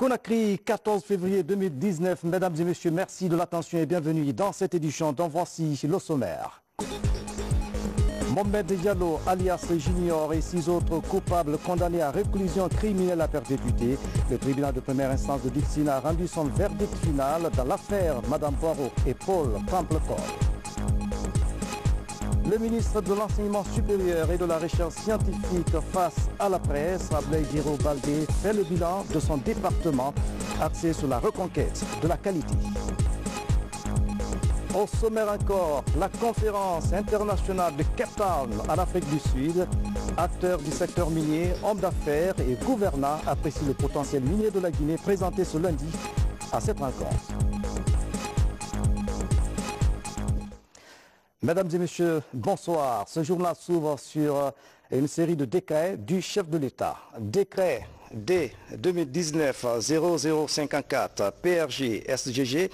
Conakry, 14 février 2019. Mesdames et messieurs, merci de l'attention et bienvenue dans cette édition dont voici le sommaire. Mohamed Diallo, alias Junior, et 6 autres coupables condamnés à réclusion criminelle à perpétuité. Le tribunal de première instance de Dixine a rendu son verdict final dans l'affaire Madame Poirot et Paul Tramplecor. Le ministre de l'Enseignement supérieur et de la Recherche scientifique face à la presse, Ablaye Guiro Baldé, fait le bilan de son département axé sur la reconquête de la qualité. Au sommaire encore, la conférence internationale de Cape Town en Afrique du Sud. Acteurs du secteur minier, hommes d'affaires et gouvernants apprécient le potentiel minier de la Guinée présenté ce lundi à cette rencontre. Mesdames et messieurs, bonsoir. Ce journal s'ouvre sur une série de décrets du chef de l'État. Décret D 2019-0054 PRG SGG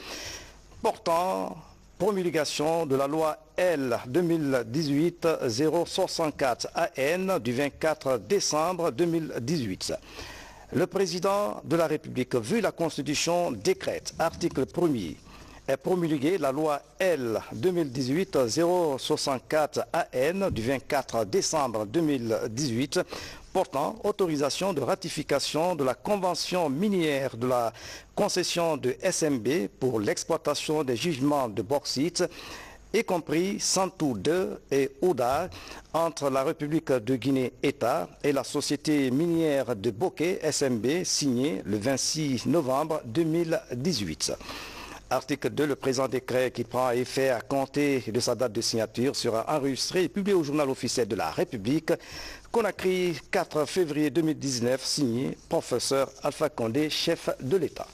portant promulgation de la loi L 2018-064 AN du 24 décembre 2018. Le président de la République, vu la Constitution, décrète, article 1er, est promulguée la loi L 2018-064 AN du 24 décembre 2018 portant autorisation de ratification de la convention minière de la concession de SMB pour l'exploitation des gisements de bauxite, y compris Santou 2 et Ouda, entre la République de Guinée-État et la société minière de Bokeh SMB, signé le 26 novembre 2018. Article 2, le présent décret qui prend effet à compter de sa date de signature sera enregistré et publié au journal officiel de la République. Conakry, 4 février 2019, signé professeur Alpha Condé, chef de l'État.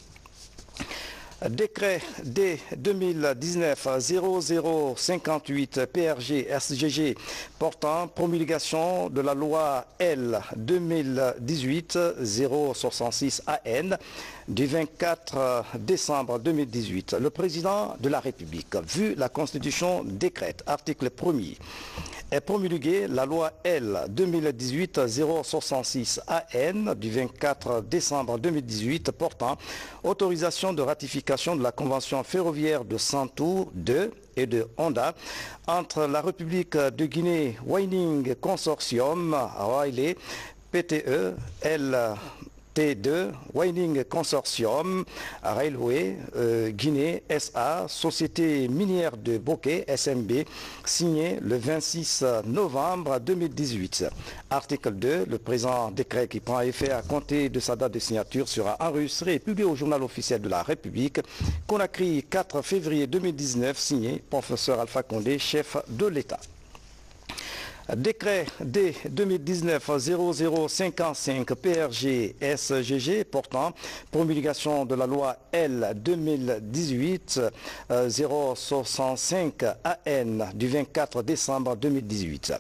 Décret D 2019-0058 PRG SGG portant promulgation de la loi L 2018-066 AN du 24 décembre 2018. Le président de la République, vu la Constitution, décrète, article 1er, est promulguée la loi L 2018-066 AN du 24 décembre 2018 portant autorisation de ratification de la convention ferroviaire de Santou 2 et de Honda entre la République de Guinée Whaling Consortium, Riley, PTE, LT2, Whaling Consortium, Railway, Guinée SA, Société minière de Bokeh, SMB, signé le 26 novembre 2018. Article 2, le présent décret qui prend effet à compter de sa date de signature sera enregistré et publié au journal officiel de la République. Conakry, 4 février 2019, signé professeur Alpha Condé, chef de l'État. Décret D 2019-0055 PRG SGG portant promulgation de la loi L 2018-065 AN du 24 décembre 2018.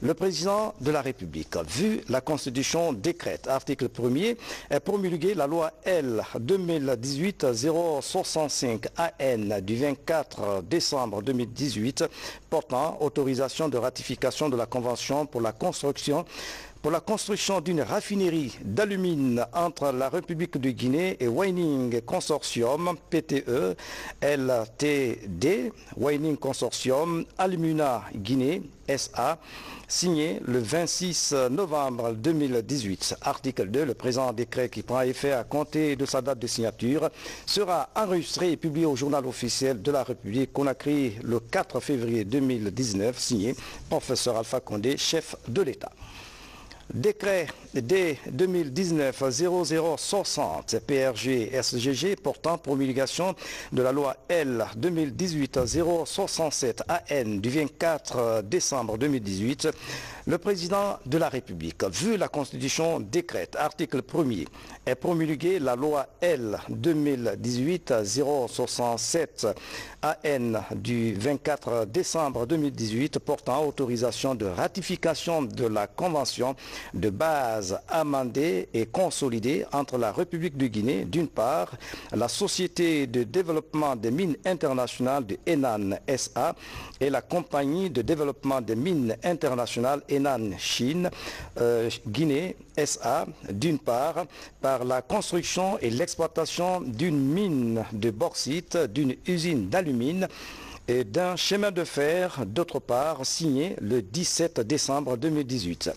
Le président de la République, vu la Constitution, décrète, article 1er, est promulguée la loi L 2018-065 AN du 24 décembre 2018 portant autorisation de ratification de la convention pour la construction d'une raffinerie d'alumine entre la République de Guinée et Whaling Consortium, PTE, LTD, Whaling Consortium, Alumina Guinée, SA, signé le 26 novembre 2018. Article 2, le présent décret qui prend effet à compter de sa date de signature sera enregistré et publié au journal officiel de la République. Conakry, le 4 février 2019, signé professeur Alpha Condé, chef de l'État. Décret D 2019-0060 PRG SGG portant promulgation de la loi L 2018-067 AN du 24 décembre 2018. Le président de la République, vu la Constitution, décrète, article 1er, est promulguée la loi L 2018-067 AN du 24 décembre 2018 portant autorisation de ratification de la convention de base amendé et consolidé entre la République de Guinée, d'une part, la Société de développement des mines internationales de Henan SA et la Compagnie de développement des mines internationales Henan Chine, Guinée SA, d'une part, par la construction et l'exploitation d'une mine de bauxite, d'une usine d'alumine et d'un chemin de fer, d'autre part, signé le 17 décembre 2018.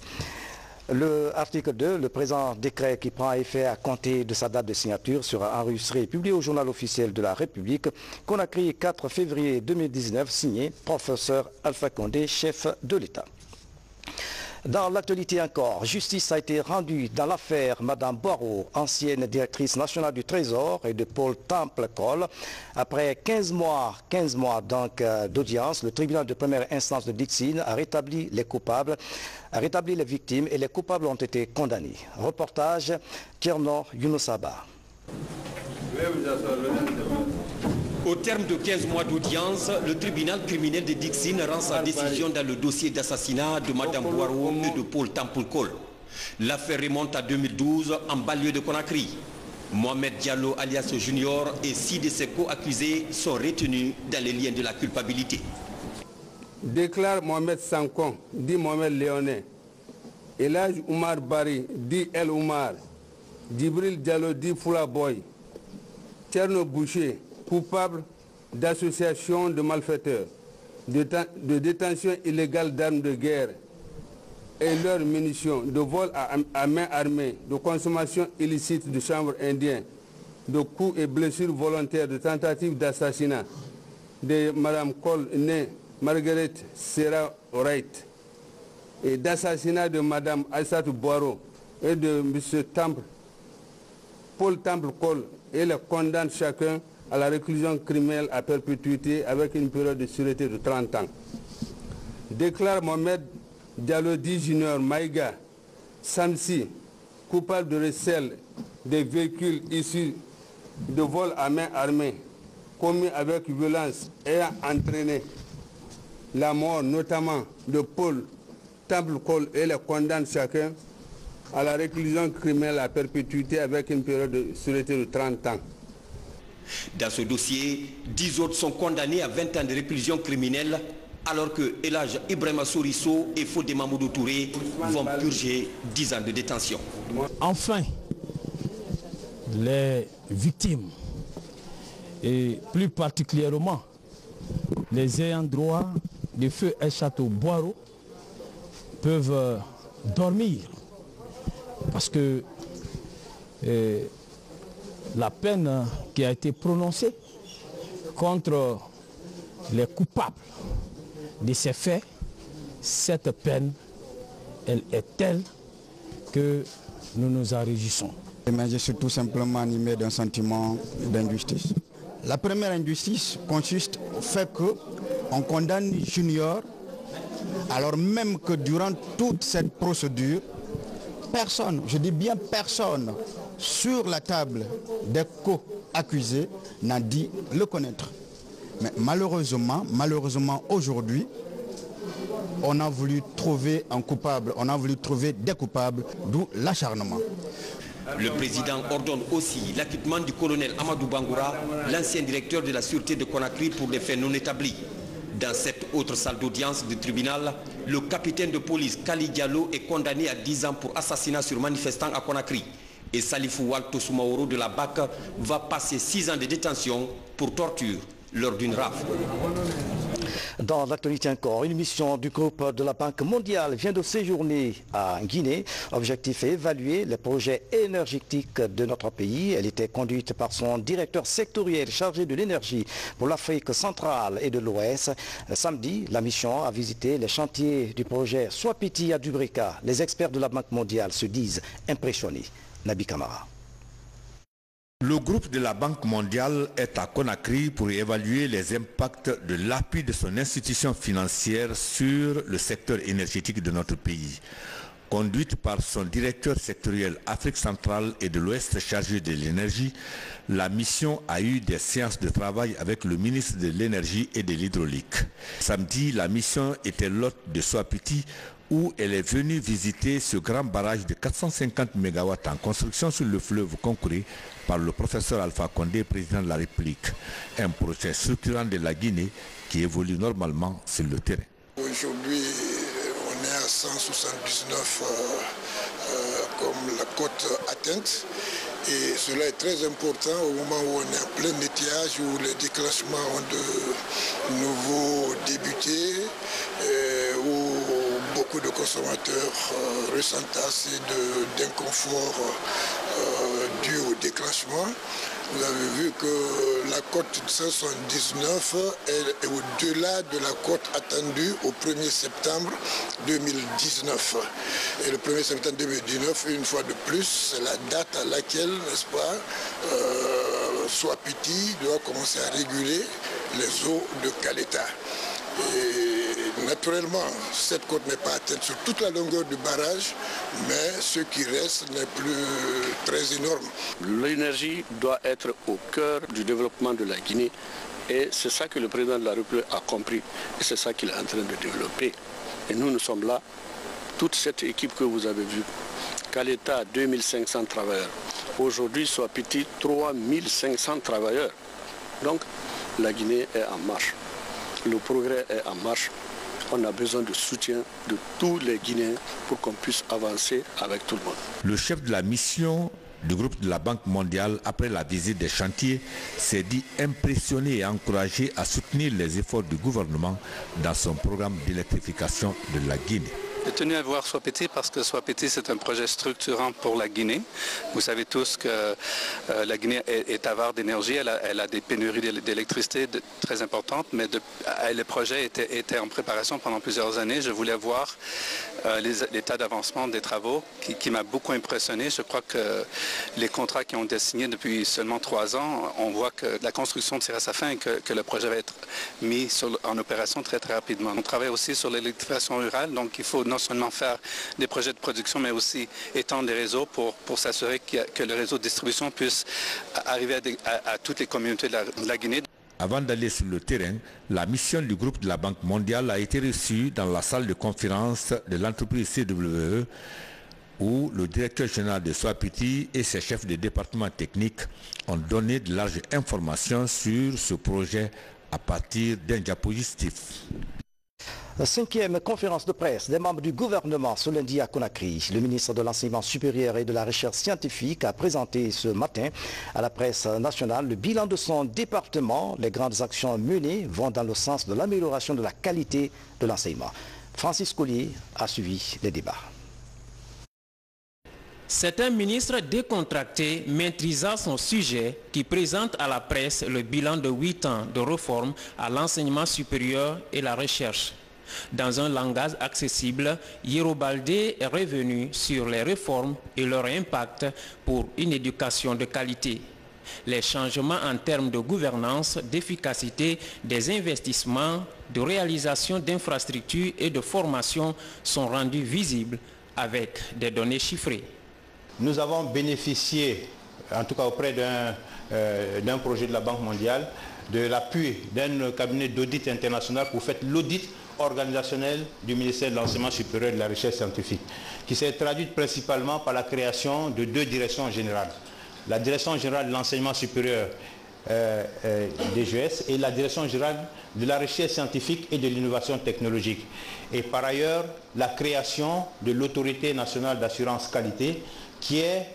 L'article 2, le présent décret qui prend effet à compter de sa date de signature sera enregistré et publié au journal officiel de la République, Conakry, 4 février 2019, signé professeur Alpha Condé, chef de l'État. Dans l'actualité encore, justice a été rendue dans l'affaire Madame Boireau, ancienne directrice nationale du Trésor, et de Paul Temple-Cole. Après 15 mois d'audience, le tribunal de première instance de Dixine a rétabli les coupables, a rétabli les victimes et les coupables ont été condamnés. Reportage Tcherno Younoussaba. Au terme de 15 mois d'audience, le tribunal criminel de Dixine rend sa décision dans le dossier d'assassinat de Mme Boireau et de Paul Temple-Cole. L'affaire remonte à 2012 en banlieue de Conakry. Mohamed Diallo alias Junior et 6 de ses co-accusés sont retenus dans les liens de la culpabilité. Déclare Mohamed Sankon, dit Mohamed Léoné, Elhaj Oumar Bari, dit El Oumar, Djibril Diallo, dit Foula Boy, Tcherno Boucher, coupable d'association de malfaiteurs, de détention illégale d'armes de guerre et leurs munitions, de vol à main armée, de consommation illicite de chanvre indien, de coups et blessures volontaires, de tentatives d'assassinat de Mme Cole, née Margaret Serra Wright, et d'assassinat de Mme Aïssatou Boireau et de M. Paul Temple-Cole, et les condamne chacun à la réclusion criminelle à perpétuité avec une période de sûreté de 30 ans. Déclare Mohamed Diallo-Di Junior Maïga Samsi, coupable de recel des véhicules issus de vol à main armée commis avec violence ayant entraîné la mort notamment de Paul Temple-Cole, et les condamne chacun à la réclusion criminelle à perpétuité avec une période de sûreté de 30 ans. Dans ce dossier, 10 autres sont condamnés à 20 ans de réclusion criminelle, alors que Elhaj Ibrahima Sourisso et Fodé Mamoudou Touré vont purger 10 ans de détention. Enfin, les victimes, et plus particulièrement les ayants droit du feu Aïssatou Boireau, peuvent dormir, parce que la peine qui a été prononcée contre les coupables de ces faits, cette peine, elle est telle que nous nous en réjouissons. Mais je suis tout simplement animé d'un sentiment d'injustice. La première injustice consiste au fait qu'on condamne Junior, alors même que durant toute cette procédure, personne, je dis bien personne, sur la table des co-accusés n'a dit le connaître. Mais malheureusement aujourd'hui, on a voulu trouver un coupable, on a voulu trouver des coupables, d'où l'acharnement. Le président ordonne aussi l'acquittement du colonel Amadou Bangoura, l'ancien directeur de la sûreté de Conakry, pour des faits non établis. Dans cette autre salle d'audience du tribunal, le capitaine de police Kali Diallo est condamné à 10 ans pour assassinat sur manifestant à Conakry. Et Salifou Walto Soumaoro de la BAC va passer 6 ans de détention pour torture lors d'une rafle. Dans l'actualité encore, une mission du groupe de la Banque mondiale vient de séjourner à Guinée. Objectif est évaluer les projets énergétiques de notre pays. Elle était conduite par son directeur sectoriel chargé de l'énergie pour l'Afrique centrale et de l'Ouest. Samedi, la mission a visité les chantiers du projet Swapiti à Dubrika. Les experts de la Banque mondiale se disent impressionnés. Nabi Kamara. Le groupe de la Banque mondiale est à Conakry pour évaluer les impacts de l'appui de son institution financière sur le secteur énergétique de notre pays. Conduite par son directeur sectoriel Afrique centrale et de l'Ouest chargé de l'énergie, la mission a eu des séances de travail avec le ministre de l'énergie et de l'hydraulique. Samedi, la mission était l'hôte de Swapiti où elle est venue visiter ce grand barrage de 450 MW en construction sur le fleuve Concouré par le professeur Alpha Condé, président de la République. Un projet structurant de la Guinée qui évolue normalement sur le terrain. Aujourd'hui, on est à 179 comme la cote atteinte. Et cela est très important au moment où on est en plein étiage, où les déclenchements ont de nouveau débuté, où beaucoup de consommateurs ressentent assez d'inconfort dû au déclenchement. Vous avez vu que la cote 179 est au-delà de la cote attendue au 1er septembre 2019. Et le 1er septembre 2019, une fois de plus, c'est la date à laquelle, n'est-ce pas, Swapiti doit commencer à réguler les eaux de Caleta. Et naturellement, cette côte n'est pas atteinte sur toute la longueur du barrage, mais ce qui reste n'est plus très énorme. L'énergie doit être au cœur du développement de la Guinée et c'est ça que le président de la République a compris et c'est ça qu'il est en train de développer. Et nous sommes là, toute cette équipe que vous avez vue, Caleta 2500 travailleurs, aujourd'hui Swapiti 3500 travailleurs. Donc la Guinée est en marche. Le progrès est en marche. On a besoin de soutien de tous les Guinéens pour qu'on puisse avancer avec tout le monde. Le chef de la mission du groupe de la Banque mondiale, après la visite des chantiers, s'est dit impressionné et encouragé à soutenir les efforts du gouvernement dans son programme d'électrification de la Guinée. J'ai tenu à voir Swapiti parce que Swapiti c'est un projet structurant pour la Guinée. Vous savez tous que la Guinée est avare d'énergie, elle a des pénuries d'électricité très importantes, mais le projet était en préparation pendant plusieurs années. Je voulais voir l'état d'avancement des travaux qui m'a beaucoup impressionné. Je crois que les contrats qui ont été signés depuis seulement 3 ans, on voit que la construction tire à sa fin et que le projet va être mis en opération très rapidement. On travaille aussi sur l'électrification rurale, donc il faut non seulement faire des projets de production, mais aussi étendre les réseaux pour s'assurer que le réseau de distribution puisse arriver à toutes les communautés de la Guinée. Avant d'aller sur le terrain, la mission du groupe de la Banque mondiale a été reçue dans la salle de conférence de l'entreprise CWE, où le directeur général de Swapiti et ses chefs de département technique ont donné de larges informations sur ce projet à partir d'un diapositive. La 5e conférence de presse des membres du gouvernement ce lundi à Conakry. Le ministre de l'Enseignement supérieur et de la Recherche scientifique a présenté ce matin à la presse nationale le bilan de son département. Les grandes actions menées vont dans le sens de l'amélioration de la qualité de l'enseignement. Francis Collier a suivi les débats. C'est un ministre décontracté, maîtrisant son sujet, qui présente à la presse le bilan de 8 ans de réforme à l'enseignement supérieur et la recherche. Dans un langage accessible, Yero Baldé est revenu sur les réformes et leur impact pour une éducation de qualité. Les changements en termes de gouvernance, d'efficacité des investissements, de réalisation d'infrastructures et de formation sont rendus visibles avec des données chiffrées. Nous avons bénéficié, en tout cas auprès d'un projet de la Banque mondiale, de l'appui d'un cabinet d'audit international pour faire l'audit organisationnel du ministère de l'Enseignement supérieur et de la Recherche scientifique, qui s'est traduite principalement par la création de 2 directions générales. La direction générale de l'enseignement supérieur DGS et la direction générale de la recherche scientifique et de l'innovation technologique. Et par ailleurs, la création de l'autorité nationale d'assurance qualité, qui est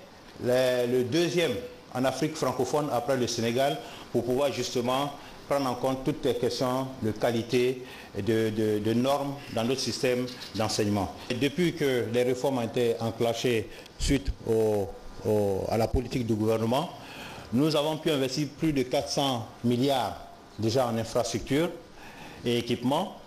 le 2e en Afrique francophone après le Sénégal, pour pouvoir justement prendre en compte toutes les questions de qualité et de normes dans notre système d'enseignement. Depuis que les réformes ont été enclenchées suite à la politique du gouvernement, nous avons pu investir plus de 400 milliards déjà en infrastructures et équipements.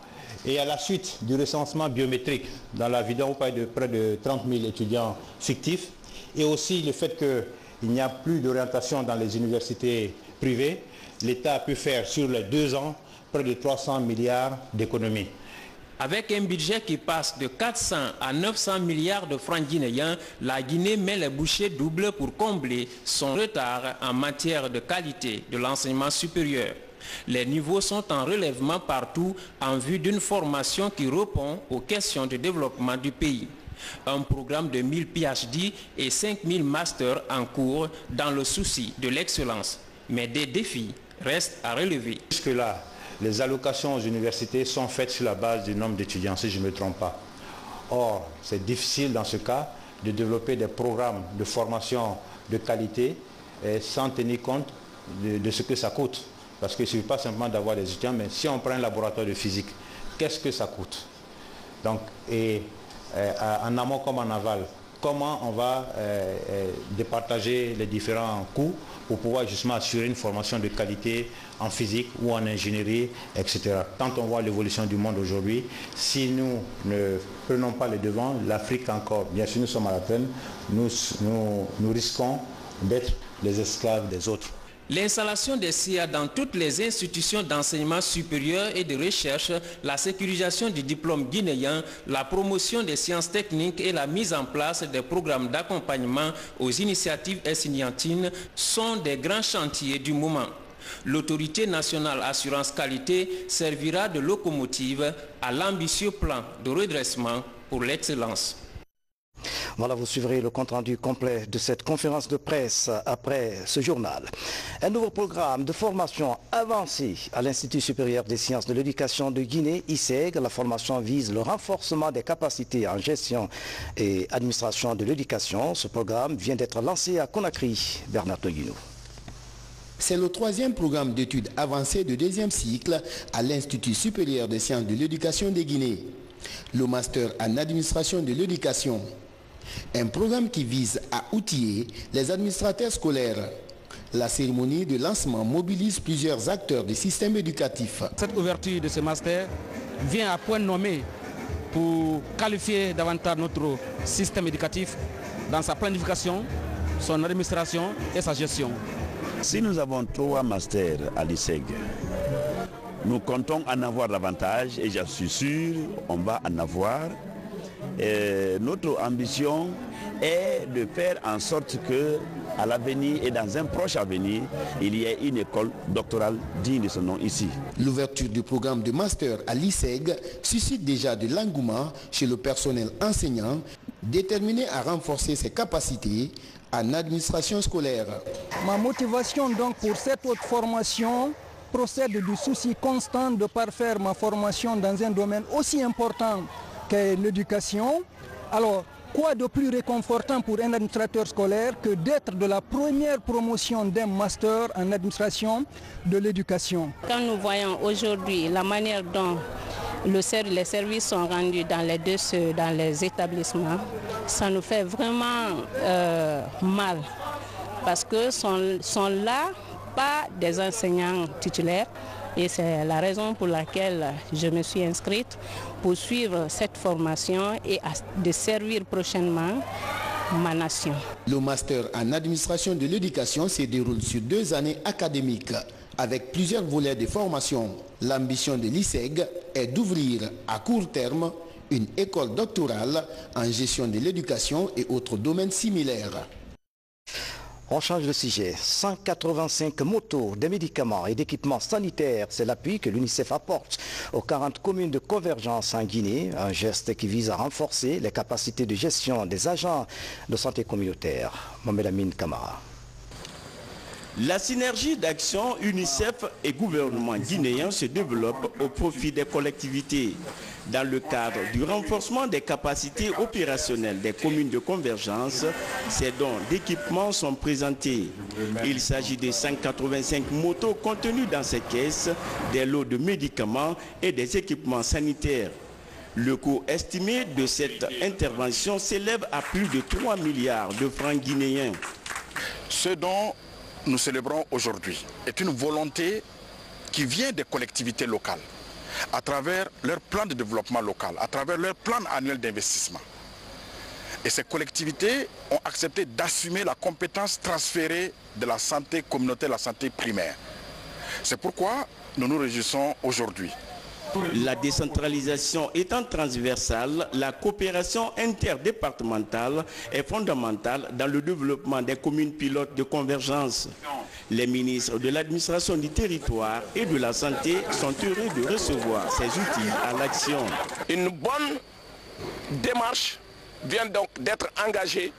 Et à la suite du recensement biométrique dans la ville, on parle de près de 30 000 étudiants fictifs, et aussi le fait qu'il n'y a plus d'orientation dans les universités privées, l'État a pu faire sur les 2 ans près de 300 milliards d'économies. Avec un budget qui passe de 400 à 900 milliards de francs guinéens, la Guinée met les bouchées doubles pour combler son retard en matière de qualité de l'enseignement supérieur. Les niveaux sont en relèvement partout en vue d'une formation qui répond aux questions de développement du pays. Un programme de 1000 PhD et 5000 masters en cours dans le souci de l'excellence. Mais des défis restent à relever. Jusque-là, les allocations aux universités sont faites sur la base du nombre d'étudiants, si je ne me trompe pas. Or, c'est difficile dans ce cas de développer des programmes de formation de qualité sans tenir compte de ce que ça coûte. Parce qu'il ne suffit pas simplement d'avoir des étudiants, mais si on prend un laboratoire de physique, qu'est-ce que ça coûte? Donc, en amont comme en aval, comment on va départager les différents coûts pour pouvoir justement assurer une formation de qualité en physique ou en ingénierie, etc. Quand on voit l'évolution du monde aujourd'hui, si nous ne prenons pas les devants, l'Afrique encore, bien sûr nous sommes à la peine, nous risquons d'être les esclaves des autres. L'installation des CIA dans toutes les institutions d'enseignement supérieur et de recherche, la sécurisation du diplôme guinéen, la promotion des sciences techniques et la mise en place des programmes d'accompagnement aux initiatives estudiantines sont des grands chantiers du moment. L'autorité nationale assurance qualité servira de locomotive à l'ambitieux plan de redressement pour l'excellence. Voilà, vous suivrez le compte-rendu complet de cette conférence de presse après ce journal. Un nouveau programme de formation avancée à l'Institut supérieur des sciences de l'éducation de Guinée, ISEG. La formation vise le renforcement des capacités en gestion et administration de l'éducation. Ce programme vient d'être lancé à Conakry. Bernard Toguinou. C'est le 3e programme d'études avancées de 2e cycle à l'Institut supérieur des sciences de l'éducation de Guinée. Le master en administration de l'éducation. Un programme qui vise à outiller les administrateurs scolaires. La cérémonie de lancement mobilise plusieurs acteurs du système éducatif. Cette ouverture de ce master vient à point nommé pour qualifier davantage notre système éducatif dans sa planification, son administration et sa gestion. Si nous avons 3 masters à l'ISEG, nous comptons en avoir davantage et j'en suis sûr, on va en avoir. Notre ambition est de faire en sorte que à l'avenir et dans un proche avenir, il y ait une école doctorale digne de ce nom ici. L'ouverture du programme de master à l'ISEG suscite déjà de l'engouement chez le personnel enseignant déterminé à renforcer ses capacités en administration scolaire. Ma motivation donc pour cette haute formation procède du souci constant de parfaire ma formation dans un domaine aussi important qu'est l'éducation. Alors, quoi de plus réconfortant pour un administrateur scolaire que d'être de la première promotion d'un master en administration de l'éducation? Quand nous voyons aujourd'hui la manière dont les services sont rendus dans les établissements, ça nous fait vraiment mal parce que sont là pas des enseignants titulaires. Et c'est la raison pour laquelle je me suis inscrite pour suivre cette formation et de servir prochainement ma nation. Le master en administration de l'éducation se déroule sur 2 années académiques avec plusieurs volets de formation. L'ambition de l'ISEG est d'ouvrir à court terme une école doctorale en gestion de l'éducation et autres domaines similaires. On change de sujet. 185 motos, des médicaments et d'équipements sanitaires, c'est l'appui que l'UNICEF apporte aux 40 communes de convergence en Guinée, un geste qui vise à renforcer les capacités de gestion des agents de santé communautaire. Mohamed Amin Kamara. La synergie d'action UNICEF et gouvernement guinéen se développe au profit des collectivités. Dans le cadre du renforcement des capacités opérationnelles des communes de convergence, ces dons d'équipements sont présentés. Il s'agit de 185 motos contenues dans ces caisses, des lots de médicaments et des équipements sanitaires. Le coût estimé de cette intervention s'élève à plus de 3 milliards de francs guinéens. Ce dont nous célébrons aujourd'hui est une volonté qui vient des collectivités locales à travers leur plan de développement local, à travers leur plan annuel d'investissement. Et ces collectivités ont accepté d'assumer la compétence transférée de la santé communautaire, la santé primaire. C'est pourquoi nous nous réjouissons aujourd'hui. La décentralisation étant transversale, la coopération interdépartementale est fondamentale dans le développement des communes pilotes de convergence. Les ministres de l'administration du territoire et de la santé sont heureux de recevoir ces outils à l'action. Une bonne démarche vient donc d'être engagée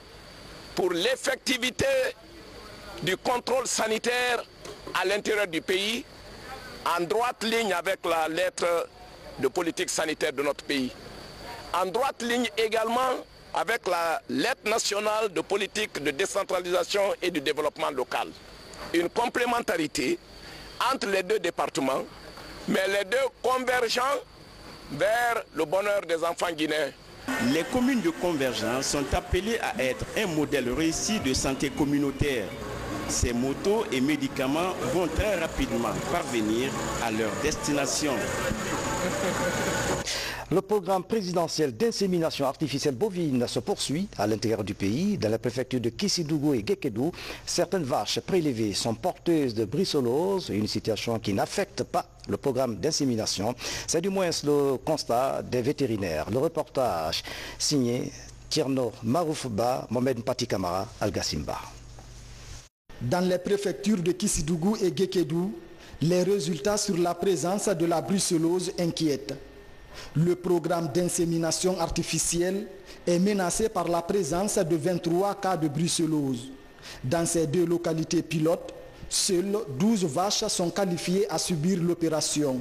pour l'effectivité du contrôle sanitaire à l'intérieur du pays, en droite ligne avec la lettre de politique sanitaire de notre pays. En droite ligne également avec la lettre nationale de politique de décentralisation et du développement local. Une complémentarité entre les deux départements, mais les deux convergeant vers le bonheur des enfants guinéens. Les communes de convergence sont appelées à être un modèle réussi de santé communautaire. Ces motos et médicaments vont très rapidement parvenir à leur destination. Le programme présidentiel d'insémination artificielle bovine se poursuit à l'intérieur du pays. Dans la préfecture de Kissidougou et Guékédou, certaines vaches prélevées sont porteuses de brucellose, une situation qui n'affecte pas le programme d'insémination. C'est du moins le constat des vétérinaires. Le reportage signé Tierno Maroufba, Mohamed Pati Kamara, Al-Gassimba. Dans les préfectures de Kissidougou et Guékédou, les résultats sur la présence de la brucellose inquiètent. Le programme d'insémination artificielle est menacé par la présence de 23 cas de brucellose. Dans ces deux localités pilotes, seules 12 vaches sont qualifiées à subir l'opération.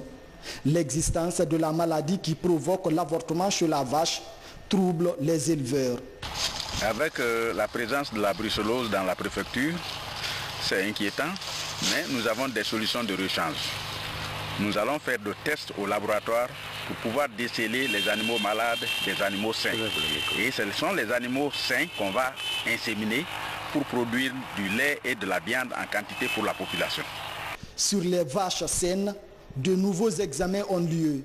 L'existence de la maladie qui provoque l'avortement chez la vache trouble les éleveurs. Avec la présence de la brucellose dans la préfecture, c'est inquiétant, mais nous avons des solutions de rechange. Nous allons faire des tests au laboratoire pour pouvoir déceler les animaux malades des animaux sains. Et ce sont les animaux sains qu'on va inséminer pour produire du lait et de la viande en quantité pour la population. Sur les vaches saines, de nouveaux examens ont lieu.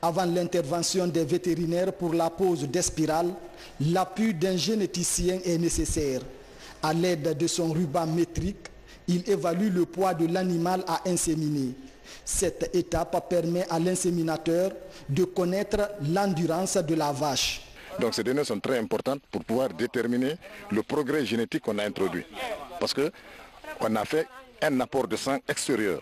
Avant l'intervention des vétérinaires pour la pose des spirales, l'appui d'un généticien est nécessaire. À l'aide de son ruban métrique, il évalue le poids de l'animal à inséminer. Cette étape permet à l'inséminateur de connaître l'endurance de la vache. Donc ces données sont très importantes pour pouvoir déterminer le progrès génétique qu'on a introduit. Parce qu'on a fait un apport de sang extérieur.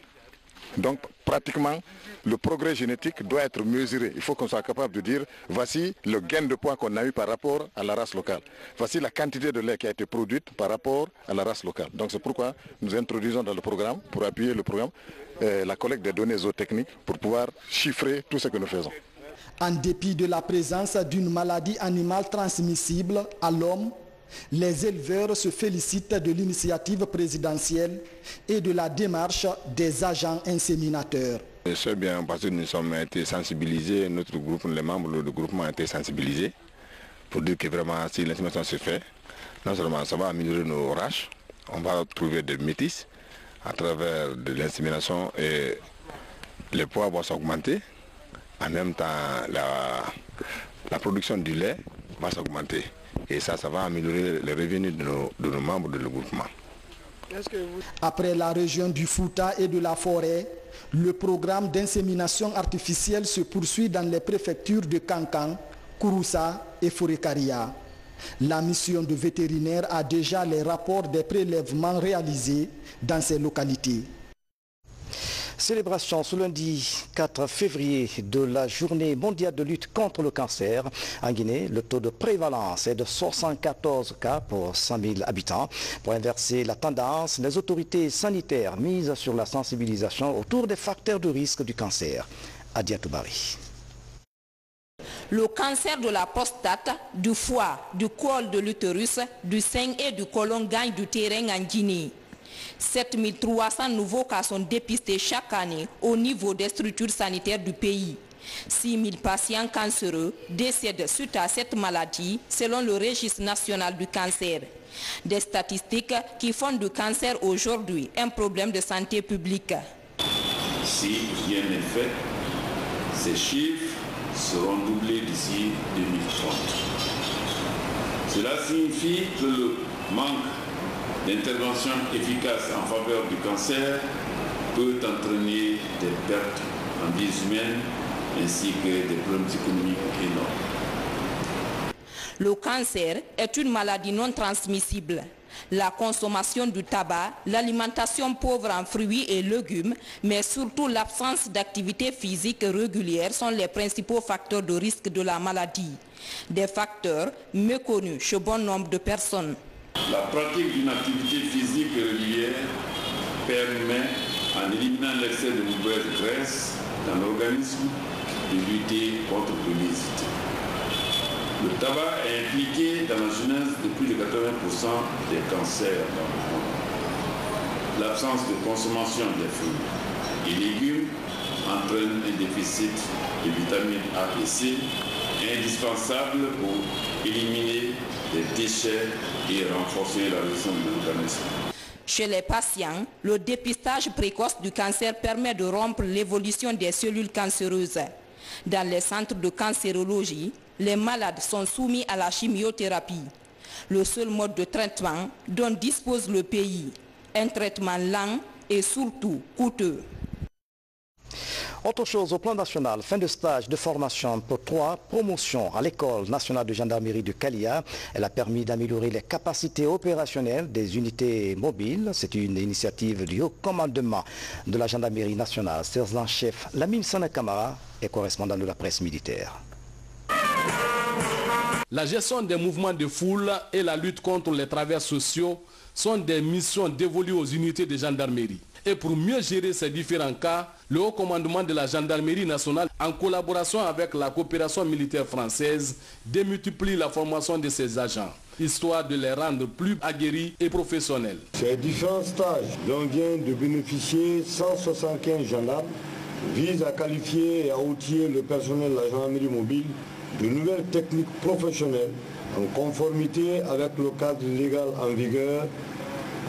Donc pratiquement, le progrès génétique doit être mesuré. Il faut qu'on soit capable de dire, voici le gain de poids qu'on a eu par rapport à la race locale. Voici la quantité de lait qui a été produite par rapport à la race locale. Donc c'est pourquoi nous introduisons dans le programme, pour appuyer le programme, la collecte des données zootechniques pour pouvoir chiffrer tout ce que nous faisons. En dépit de la présence d'une maladie animale transmissible à l'homme, les éleveurs se félicitent de l'initiative présidentielle et de la démarche des agents inséminateurs. C'est bien parce que nous sommes été sensibilisés, notre groupe, les membres du groupement ont été sensibilisés pour dire que vraiment si l'insémination se fait, non seulement ça va améliorer nos races, on va trouver des métis à travers de l'insémination et les poids vont s'augmenter. En même temps, la production du lait va s'augmenter. Et ça va améliorer les revenus de nos membres de le groupement. Après la région du Fouta et de la Forêt, le programme d'insémination artificielle se poursuit dans les préfectures de Kankan, Kouroussa et Forekaria. La mission de vétérinaire a déjà les rapports des prélèvements réalisés dans ces localités. Célébration ce lundi 4 février de la journée mondiale de lutte contre le cancer. En Guinée, le taux de prévalence est de 74 cas pour 100 000 habitants. Pour inverser la tendance, les autorités sanitaires misent sur la sensibilisation autour des facteurs de risque du cancer. Adia Toubari. Le cancer de la prostate, du foie, du col de l'utérus, du sein et du côlon gagne du terrain en Guinée. 7300 nouveaux cas sont dépistés chaque année au niveau des structures sanitaires du pays. 6000 patients cancéreux décèdent suite à cette maladie selon le registre national du cancer. Des statistiques qui font du cancer aujourd'hui un problème de santé publique. Si rien n'est fait, ces chiffres seront doublés d'ici 2030. Cela signifie que le manque d'intervention efficace en faveur du cancer peut entraîner des pertes en vies humaines ainsi que des problèmes économiques énormes. Le cancer est une maladie non transmissible. La consommation du tabac, l'alimentation pauvre en fruits et légumes, mais surtout l'absence d'activité physique régulière sont les principaux facteurs de risque de la maladie. Des facteurs méconnus chez bon nombre de personnes. La pratique d'une activité physique régulière permet, en éliminant l'excès de mauvaise graisse dans l'organisme, de lutter contre l'obésité. Le tabac est impliqué dans la genèse de plus de 80% des cancers dans le monde. L'absence de consommation des fruits et légumes entraîne un déficit de vitamines A et C, indispensable pour éliminer les déchets et renforcer la résistance de l'organisme. Chez les patients, le dépistage précoce du cancer permet de rompre l'évolution des cellules cancéreuses. Dans les centres de cancérologie, les malades sont soumis à la chimiothérapie, le seul mode de traitement dont dispose le pays. Un traitement lent et surtout coûteux. Autre chose au plan national, fin de stage de formation pour 3 promotions à l'école nationale de gendarmerie de Kalia. Elle a permis d'améliorer les capacités opérationnelles des unités mobiles. C'est une initiative du haut commandement de la gendarmerie nationale. Sergent-chef Lamine Sana Kamara est correspondant de la presse militaire. La gestion des mouvements de foule et la lutte contre les travers sociaux sont des missions dévolues aux unités de gendarmerie. Et pour mieux gérer ces différents cas, le haut commandement de la gendarmerie nationale, en collaboration avec la coopération militaire française, démultiplie la formation de ses agents, histoire de les rendre plus aguerris et professionnels. Ces différents stages dont vient de bénéficier 175 gendarmes visent à qualifier et à outiller le personnel de la gendarmerie mobile de nouvelles techniques professionnelles en conformité avec le cadre légal en vigueur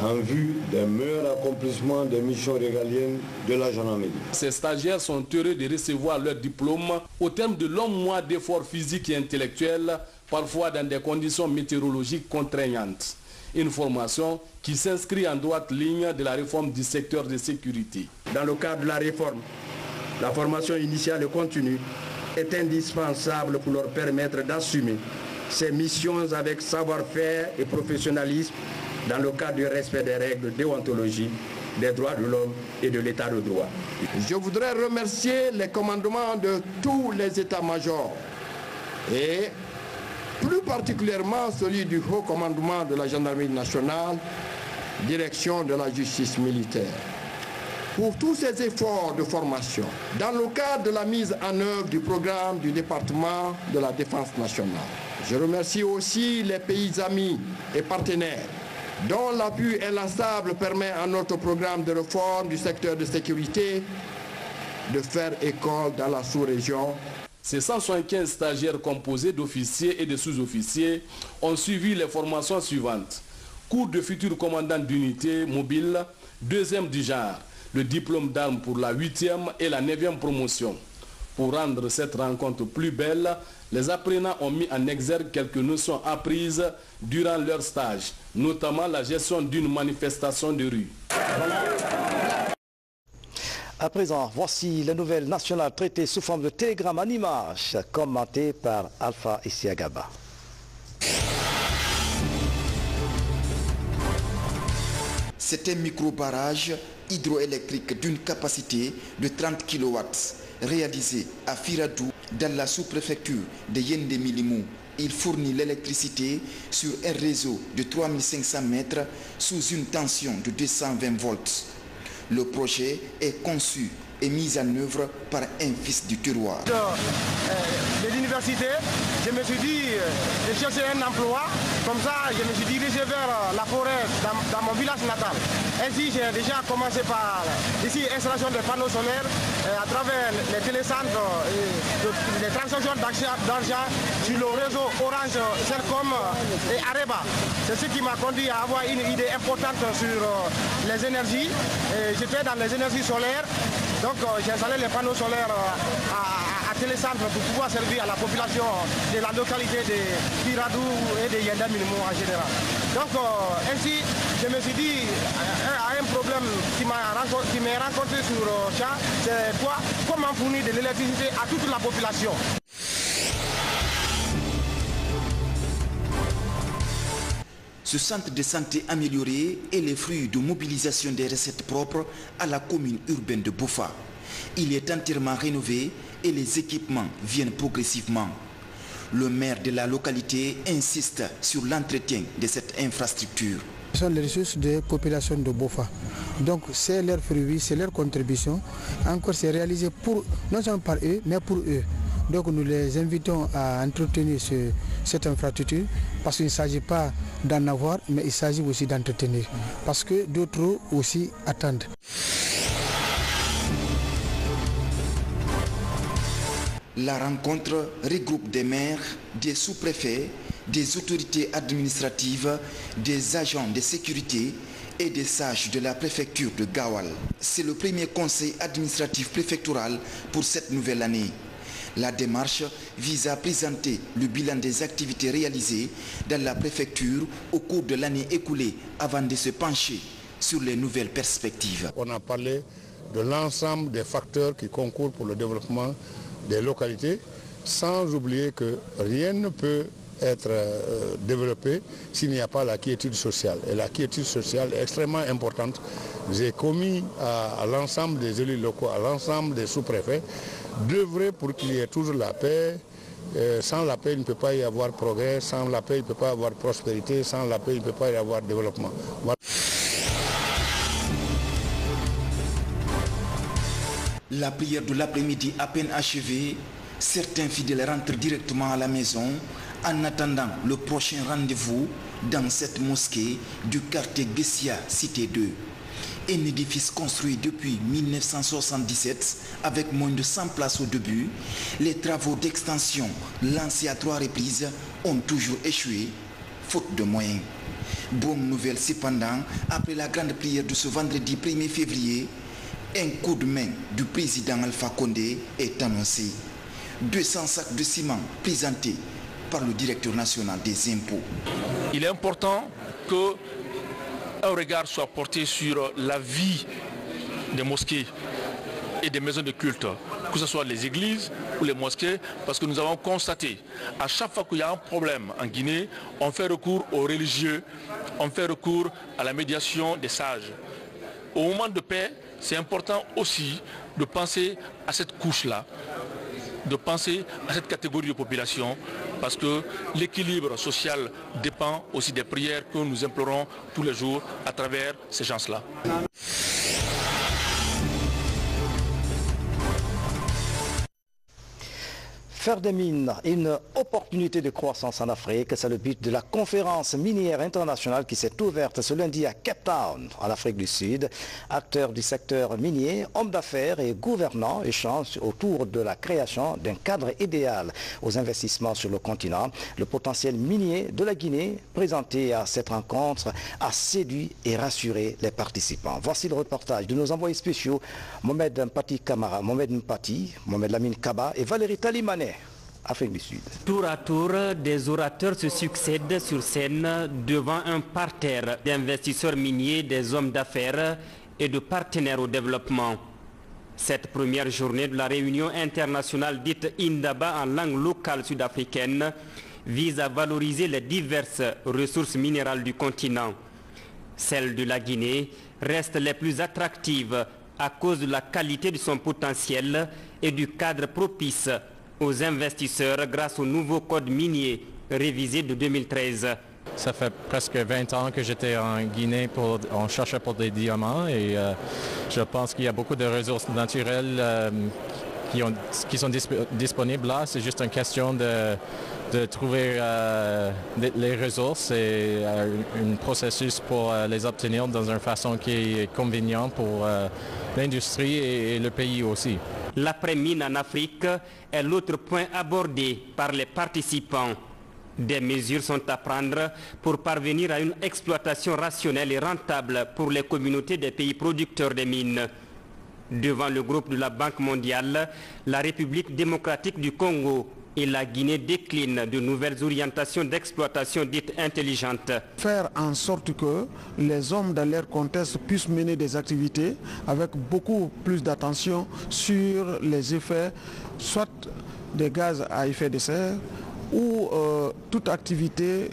en vue d'un meilleur accomplissement des missions régaliennes de la gendarmerie. Ces stagiaires sont heureux de recevoir leur diplôme au terme de longs mois d'efforts physiques et intellectuels, parfois dans des conditions météorologiques contraignantes. Une formation qui s'inscrit en droite ligne de la réforme du secteur de sécurité. Dans le cadre de la réforme, la formation initiale et continue est indispensable pour leur permettre d'assumer ces missions avec savoir-faire et professionnalisme dans le cadre du respect des règles de déontologie, des droits de l'homme et de l'état de droit. Je voudrais remercier les commandements de tous les états-majors et plus particulièrement celui du haut commandement de la gendarmerie nationale, direction de la justice militaire, pour tous ces efforts de formation dans le cadre de la mise en œuvre du programme du département de la défense nationale. Je remercie aussi les pays amis et partenaires dont l'appui inlassable permet à notre programme de réforme du secteur de sécurité de faire école dans la sous-région. Ces 175 stagiaires composés d'officiers et de sous-officiers ont suivi les formations suivantes. Cours de futurs commandants d'unité mobile, deuxième du genre, le diplôme d'armes pour la 8e et la 9e promotion. Pour rendre cette rencontre plus belle, les apprenants ont mis en exergue quelques notions apprises durant leur stage, notamment la gestion d'une manifestation de rue. À présent, voici les nouvelles nationales traitées sous forme de télégramme en images, commentées par Alpha Isiagaba. C'est un micro-barrage hydroélectrique d'une capacité de 30 kW réalisé à Firadou dans la sous-préfecture de Yendé-Milimou. Il fournit l'électricité sur un réseau de 3500 mètres sous une tension de 220 volts. Le projet est conçu et mis en œuvre par un fils du terroir. De l'université, je me suis dit de chercher un emploi. Comme ça, je me suis dirigé vers la forêt dans mon village natal. Ainsi, j'ai déjà commencé par ici installation de panneaux solaires à travers les télécentres et les transactions d'argent sur le réseau Orange, Celcom et Areba. C'est ce qui m'a conduit à avoir une idée importante sur les énergies. J'étais dans les énergies solaires. Donc j'ai installé les panneaux solaires à télécentre pour pouvoir servir à la population de la localité de Firadou et de Yendé-Milimou en général. Donc ainsi, je me suis dit à un problème qui m'est rencontré sur champ, c'est quoi? Comment fournir de l'électricité à toute la population. Ce centre de santé amélioré est le fruit de mobilisation des recettes propres à la commune urbaine de Boffa. Il est entièrement rénové et les équipements viennent progressivement. Le maire de la localité insiste sur l'entretien de cette infrastructure. Ce sont les ressources des populations de Boffa. Donc c'est leur fruit, c'est leur contribution. Encore c'est réalisé pour, non seulement par eux, mais pour eux. Donc nous les invitons à entretenir cette infrastructure parce qu'il ne s'agit pas d'en avoir, mais il s'agit aussi d'entretenir. Parce que d'autres aussi attendent. La rencontre regroupe des maires, des sous-préfets, des autorités administratives, des agents de sécurité et des sages de la préfecture de Gawal. C'est le premier conseil administratif préfectoral pour cette nouvelle année. La démarche vise à présenter le bilan des activités réalisées dans la préfecture au cours de l'année écoulée avant de se pencher sur les nouvelles perspectives. On a parlé de l'ensemble des facteurs qui concourent pour le développement des localités, sans oublier que rien ne peut être développé s'il n'y a pas la quiétude sociale. Et la quiétude sociale est extrêmement importante. J'ai commis à l'ensemble des élus locaux, à l'ensemble des sous-préfets, d'œuvrer pour qu'il y ait toujours la paix. Sans la paix, il ne peut pas y avoir progrès. Sans la paix, il ne peut pas y avoir prospérité. Sans la paix, il ne peut pas y avoir développement. Voilà. La prière de l'après-midi à peine achevée, certains fidèles rentrent directement à la maison en attendant le prochain rendez-vous dans cette mosquée du quartier Gessia, cité 2. Un édifice construit depuis 1977 avec moins de 100 places au début. Les travaux d'extension lancés à 3 reprises ont toujours échoué, faute de moyens. Bonne nouvelle cependant, après la grande prière de ce vendredi 1er février, un coup de main du président Alpha Condé est annoncé. 200 sacs de ciment présentés par le directeur national des impôts. Il est important qu'un regard soit porté sur la vie des mosquées et des maisons de culte, que ce soit les églises ou les mosquées, parce que nous avons constaté, à chaque fois qu'il y a un problème en Guinée, on fait recours aux religieux, on fait recours à la médiation des sages. Au moment de paix, c'est important aussi de penser à cette couche-là, de penser à cette catégorie de population, parce que l'équilibre social dépend aussi des prières que nous implorons tous les jours à travers ces gens-là. Faire des mines, une opportunité de croissance en Afrique, c'est le but de la conférence minière internationale qui s'est ouverte ce lundi à Cape Town, en Afrique du Sud. Acteurs du secteur minier, hommes d'affaires et gouvernants échangent autour de la création d'un cadre idéal aux investissements sur le continent. Le potentiel minier de la Guinée, présenté à cette rencontre, a séduit et rassuré les participants. Voici le reportage de nos envoyés spéciaux, Mohamed Mpati Kamara, Mohamed Mpati, Mohamed Lamine Kaba et Valérie Talimanet. Afrique du Sud. Tour à tour, des orateurs se succèdent sur scène devant un parterre d'investisseurs miniers, des hommes d'affaires et de partenaires au développement. Cette première journée de la réunion internationale dite Indaba en langue locale sud-africaine vise à valoriser les diverses ressources minérales du continent. Celles de la Guinée restent les plus attractives à cause de la qualité de son potentiel et du cadre propice aux investisseurs grâce au nouveau code minier révisé de 2013. Ça fait presque 20 ans que j'étais en Guinée on cherchait pour des diamants et je pense qu'il y a beaucoup de ressources naturelles qui sont disponibles là. C'est juste une question de trouver les ressources et un processus pour les obtenir dans une façon qui est conveniente pour l'industrie et le pays aussi. L'après-mine en Afrique est l'autre point abordé par les participants. Des mesures sont à prendre pour parvenir à une exploitation rationnelle et rentable pour les communautés des pays producteurs des mines. Devant le groupe de la Banque mondiale, la République démocratique du Congo et la Guinée déclinent de nouvelles orientations d'exploitation dites intelligentes. Faire en sorte que les hommes dans leur contexte puissent mener des activités avec beaucoup plus d'attention sur les effets, soit des gaz à effet de serre ou toute activité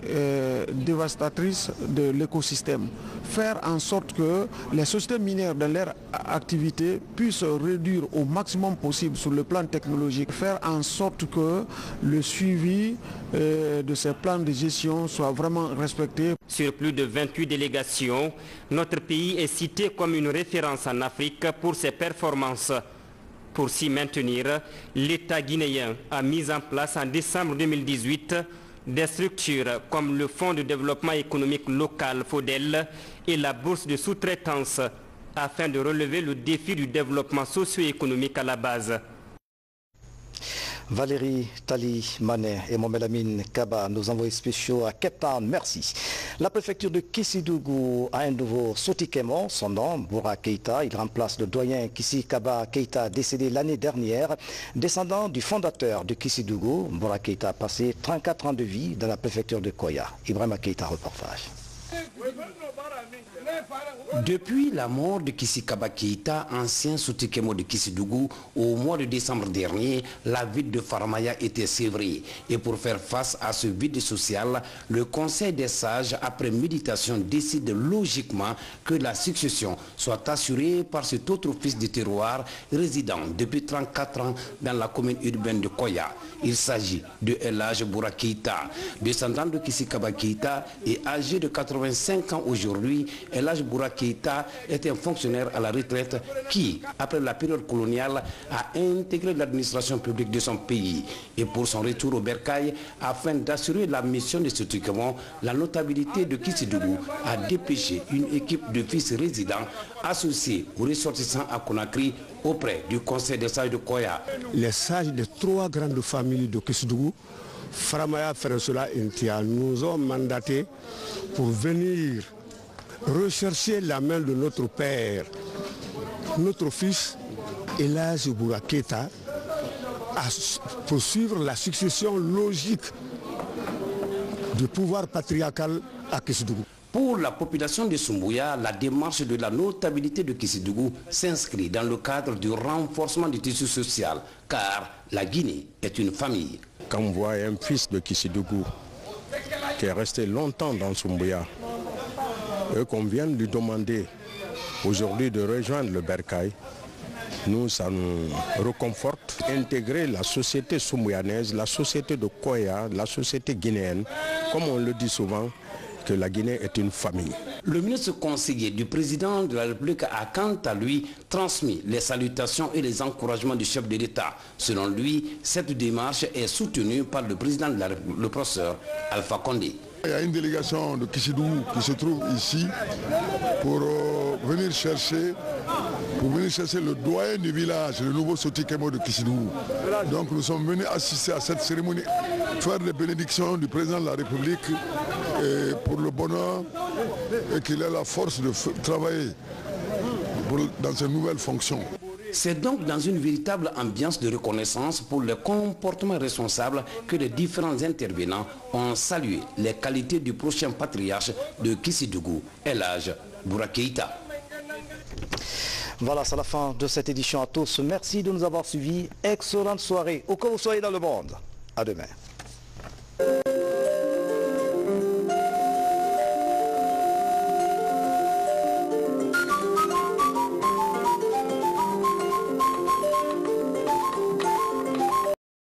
dévastatrice de l'écosystème. Faire en sorte que les sociétés minières dans leur activité puissent réduire au maximum possible sur le plan technologique, faire en sorte que le suivi de ces plans de gestion soit vraiment respecté. Sur plus de 28 délégations, notre pays est cité comme une référence en Afrique pour ses performances. Pour s'y maintenir, l'État guinéen a mis en place en décembre 2018 des structures comme le Fonds de développement économique local FODEL et la bourse de sous-traitance afin de relever le défi du développement socio-économique à la base. Valérie Tali Manet et Momelamine Kaba, nos envoyés spéciaux à Cape Town, merci. La préfecture de Kissidougou a un nouveau Sotikemo, son nom, Boura Keïta. Il remplace le doyen Kissi Kaba Keïta, décédé l'année dernière. Descendant du fondateur de Kissidougou, Boura Keïta a passé 34 ans de vie dans la préfecture de Koya. Ibrahima Keïta, reportage. Depuis la mort de Kissi Kaba Keïta, ancien Sotikemo de Kissidougou, au mois de décembre dernier, la ville de Faramaya était sévrée. Et pour faire face à ce vide social, le Conseil des sages, après méditation, décide logiquement que la succession soit assurée par cet autre fils du terroir résidant depuis 34 ans dans la commune urbaine de Koya. Il s'agit de El Hadj Boura Keïta, descendant de Kissi Kaba Keïta et âgé de 85 ans aujourd'hui. El Hadj Boura Keïta est un fonctionnaire à la retraite qui, après la période coloniale, a intégré l'administration publique de son pays. Et pour son retour au bercail, afin d'assurer la mission de ce document, la notabilité de Kissidougou a dépêché une équipe de fils résidents associés aux ressortissants à Conakry auprès du Conseil des sages de Koya. Les sages des 3 grandes familles de Kissidougou, Faramaya Feresola Intia, nous ont mandatés pour venir rechercher la main de notre père, notre fils El Hadj Boura Keïta, à poursuivre la succession logique du pouvoir patriarcal à Kissidougou. Pour la population de Soumbouya, la démarche de la notabilité de Kissidougou s'inscrit dans le cadre du renforcement du tissu social, car la Guinée est une famille. Quand on voit un fils de Kissidougou qui est resté longtemps dans Soumbouya, et qu'on vient lui demander aujourd'hui de rejoindre le bercail, nous, ça nous reconforte. Intégrer la société soumbouanaise, la société de Koya, la société guinéenne, comme on le dit souvent, que la Guinée est une famille. Le ministre conseiller du président de la République a quant à lui transmis les salutations et les encouragements du chef de l'État. Selon lui, cette démarche est soutenue par le président de la République, le professeur Alpha Condé. Il y a une délégation de Kissidougou qui se trouve ici pour venir chercher le doyen du village, le nouveau Sotikemo de Kissidougou. Donc nous sommes venus assister à cette cérémonie, faire les bénédictions du président de la République et pour le bonheur et qu'il ait la force de travailler dans ses nouvelles fonctions. C'est donc dans une véritable ambiance de reconnaissance pour le comportement responsable que les différents intervenants ont salué les qualités du prochain patriarche de Kissidougou, El Hadj Boura Keïta. Voilà, c'est la fin de cette édition à tous. Merci de nous avoir suivis. Excellente soirée, où que vous soyez dans le monde. À demain.